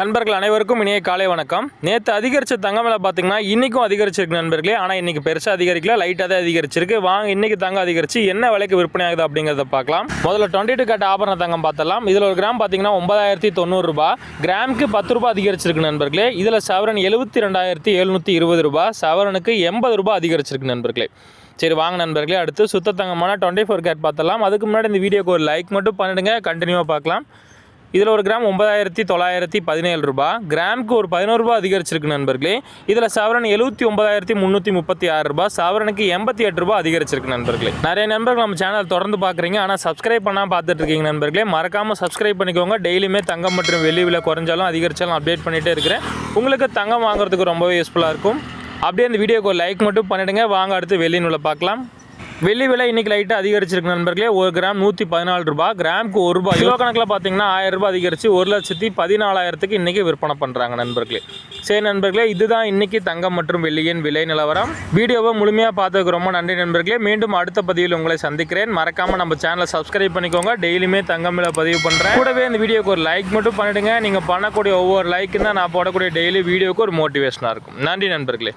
நண்பர்கள் அனைவருக்கும் இனிய காலை வணக்கம். நேற்று அதிகரித்த தங்கம் விலை பார்த்தீங்கன்னா இன்றைக்கும் அதிகரிச்சிருக்கு நண்பர்களே. ஆனால் இன்றைக்கி பெருசாக அதிகரிக்கல, லைட்டாக தான் அதிகரிச்சிருக்கு. வாங்க இன்றைக்கி தங்கம் அதிகரித்து என்ன விலைக்கு விற்பனை ஆகுது அப்படிங்கிறத பார்க்கலாம். முதல்ல 22 கேரட் ஆபரண தங்கம் பார்த்தலாம். இதில் ஒரு கிராம் பார்த்தீங்கன்னா 9,090 ரூபாய், கிராமுக்கு 10 ரூபாய் அதிகரிச்சிருக்கு நண்பர்களே. இதில் சவரன் 72,720 ரூபாய், சவரனுக்கு 80 ரூபாய் அதிகரிச்சிருக்கு நண்பர்களே. சரி வாங்க நண்பர்களே, அடுத்து சுத்த தங்கமான 24 கேரட் பார்த்தலாம். அதுக்கு முன்னாடி இந்த வீடியோக்கு ஒரு லைக் மட்டும் பண்ணிடுங்க, கண்டினியூவாக பார்க்கலாம். இதில் ஒரு கிராம் 9,917 ரூபாய், கிராமுக்கு ஒரு 11 ரூபாய் அதிகரிச்சிருக்கு நண்பர்களே. இதில் சவரன் 79,336 ரூபாய், சவரனுக்கு 88 ரூபாய் அதிகரிச்சிருக்கு நண்பர்களே. நிறைய நண்பர்கள் நம்ம சேனல் தொடர்ந்து பார்க்குறீங்க, ஆனால் சப்ஸ்கிரைப் பண்ணால் பார்த்துட்டு இருக்கீங்க நண்பர்களே. மறக்காமல் சப்ஸ்கிரைப் பண்ணிக்கோங்க. டெய்லியுமே தங்கம் மற்றும் வெள்ளி விலை குறைஞ்சாலும் அதிகரிச்சாலும் அப்டேட் பண்ணிகிட்டே இருக்கிறேன். உங்களுக்கு தங்கம் வாங்குறதுக்கு ரொம்பவே யூஸ்ஃபுல்லாக இருக்கும். அப்படியே இந்த வீடியோக்கு ஒரு லைக் மட்டும் பண்ணிவிடுங்க. வாங்க அடுத்து வெள்ளி நூலை பார்க்கலாம். வெள்ளி விலை இன்றைக்கி லைட்டாக அதிகரிச்சிருக்கு நண்பர்களே. ஒரு கிராம் 114 ரூபாய், கிராமுக்கு 1 ரூபாய். கிலோ கணக்கில் பார்த்தீங்கன்னா 1000 ரூபாய் அதிகரித்து 1,14,000க்கு இன்றைக்கி விற்பனை பண்ணுறாங்க நண்பர்களே. சரி நண்பர்களே, இதுதான் இன்றைக்கி தங்கம் மற்றும் வெள்ளியின் விலை நிலவரம். வீடியோவை முழுமையாக பார்த்ததுக்கு ரொம்ப நன்றி நண்பர்களே. மீண்டும் அடுத்த பதிவில் உங்களை சந்திக்கிறேன். மறக்காமல் நம்ம சேனலை சப்ஸ்கிரைப் பண்ணிக்கோங்க. டெய்லியுமே தங்கம் விலை பதிவு பண்ணுறேன். கூடவே இந்த வீடியோக்கு ஒரு லைக் மட்டும் பண்ணிவிடுங்க. நீங்கள் பண்ணக்கூடிய ஒவ்வொரு லைக்கும் தான் நான் போடக்கூடிய டெய்லி வீடியோக்கு ஒரு மோட்டிவேஷனாக இருக்கும். நன்றி நண்பர்களே.